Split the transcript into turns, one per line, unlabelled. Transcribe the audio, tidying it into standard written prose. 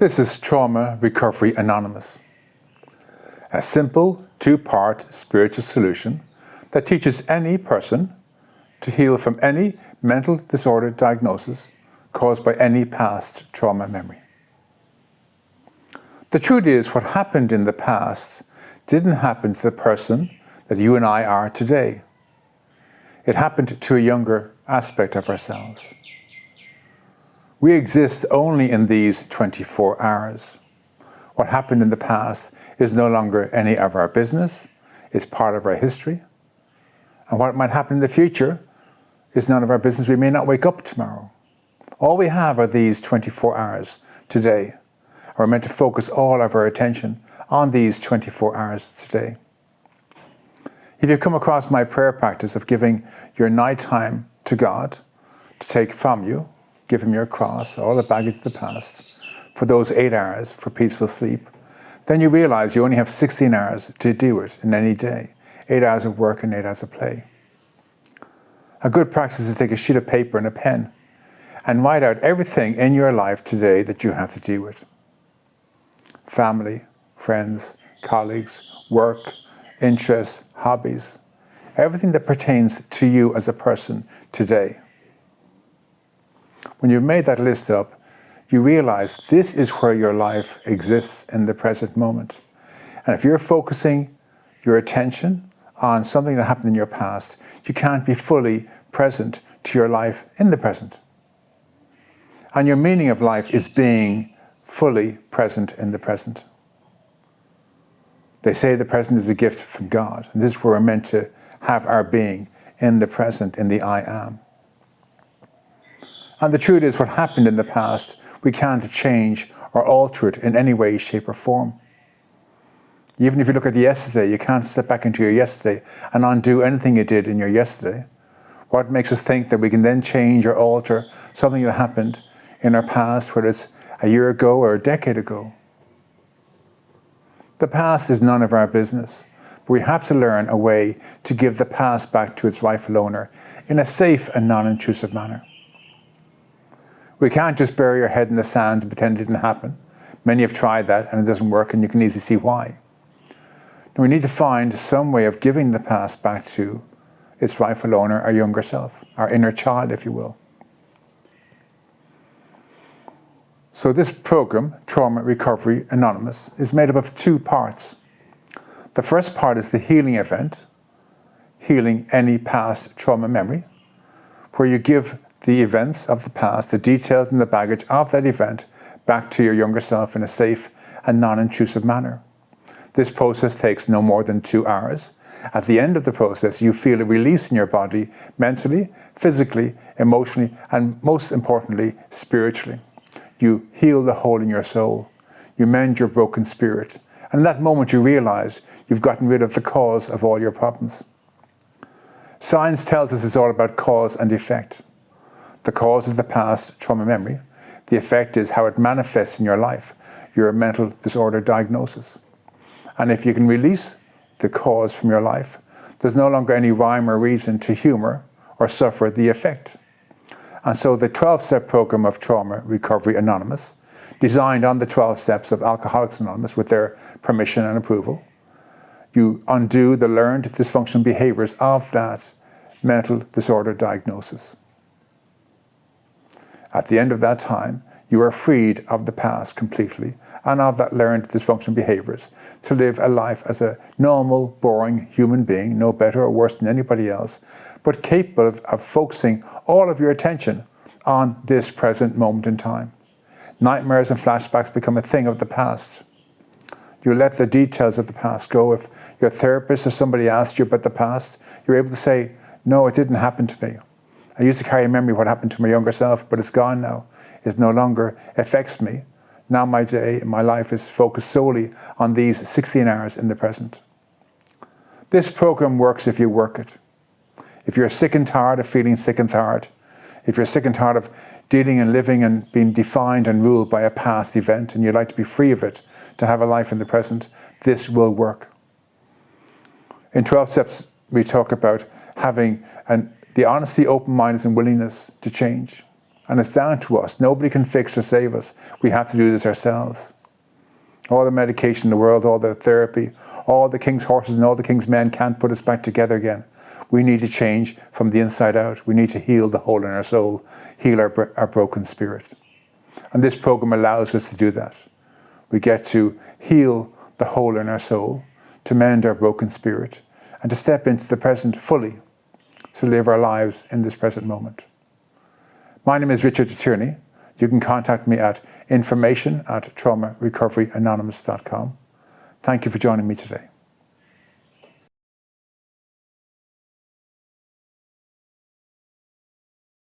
This is Trauma Recovery Anonymous, a simple two-part spiritual solution that teaches any person to heal from any mental disorder diagnosis caused by any past trauma memory. The truth is, what happened in the past didn't happen to the person that you and I are today. It happened to a younger aspect of ourselves. We exist only in these 24 hours. What happened in the past is no longer any of our business, it's part of our history. And what might happen in the future is none of our business. We may not wake up tomorrow. All we have are these 24 hours today. We're meant to focus all of our attention on these 24 hours today. If you come across my prayer practice of giving your night time to God to take from you, give him your cross, all the baggage of the past, for those 8 hours for peaceful sleep, then you realize you only have 16 hours to do it in any day. 8 hours of work and 8 hours of play. A good practice is to take a sheet of paper and a pen and write out everything in your life today that you have to deal with. Family, friends, colleagues, work, interests, hobbies, everything that pertains to you as a person today. When you've made that list up, you realize this is where your life exists in the present moment. And if you're focusing your attention on something that happened in your past, you can't be fully present to your life in the present. And your meaning of life is being fully present in the present. They say the present is a gift from God. And this is where we're meant to have our being, in the present, in the I am. And the truth is, what happened in the past, we can't change or alter it in any way, shape or form. Even if you look at yesterday, you can't step back into your yesterday and undo anything you did in your yesterday. What makes us think that we can then change or alter something that happened in our past, whether it's a year ago or a decade ago? The past is none of our business, but we have to learn a way to give the past back to its rightful owner in a safe and non-intrusive manner. We can't just bury our head in the sand and pretend it didn't happen. Many have tried that and it doesn't work, and you can easily see why. We need to find some way of giving the past back to its rightful owner, our younger self, our inner child, if you will. So this program, Trauma Recovery Anonymous, is made up of 2 parts. The first part is the healing event, healing any past trauma memory, where you give the events of the past, the details and the baggage of that event, back to your younger self in a safe and non-intrusive manner. This process takes no more than 2 hours. At the end of the process, you feel a release in your body, mentally, physically, emotionally, and most importantly, spiritually. You heal the hole in your soul. You mend your broken spirit. And in that moment, you realize you've gotten rid of the cause of all your problems. Science tells us it's all about cause and effect. The cause is the past trauma memory. The effect is how it manifests in your life, your mental disorder diagnosis. And if you can release the cause from your life, there's no longer any rhyme or reason to humor or suffer the effect. And so the 12-step program of Trauma Recovery Anonymous, designed on the 12 steps of Alcoholics Anonymous with their permission and approval, you undo the learned dysfunctional behaviors of that mental disorder diagnosis. At the end of that time, you are freed of the past completely and of that learned dysfunctional behaviors to live a life as a normal, boring human being, no better or worse than anybody else, but capable of focusing all of your attention on this present moment in time. Nightmares and flashbacks become a thing of the past. You let the details of the past go. If your therapist or somebody asked you about the past, you're able to say, no, it didn't happen to me. I used to carry a memory of what happened to my younger self, but it's gone now. It no longer affects me. Now my day, my life is focused solely on these 16 hours in the present. This program works if you work it. If you're sick and tired of feeling sick and tired, if you're sick and tired of dealing and living and being defined and ruled by a past event and you'd like to be free of it, to have a life in the present, this will work. In 12 steps, we talk about having the honesty, open-mindedness and willingness to change. And it's down to us. Nobody can fix or save us. We have to do this ourselves. All the medication in the world, all the therapy, all the king's horses and all the king's men can't put us back together again. We need to change from the inside out. We need to heal the hole in our soul, heal our broken spirit. And this program allows us to do that. We get to heal the hole in our soul, to mend our broken spirit, and to step into the present fully, to live our lives in this present moment. My name is Richard Tierney. You can contact me at information@traumarecoveryanonymous.com. Thank you for joining me today.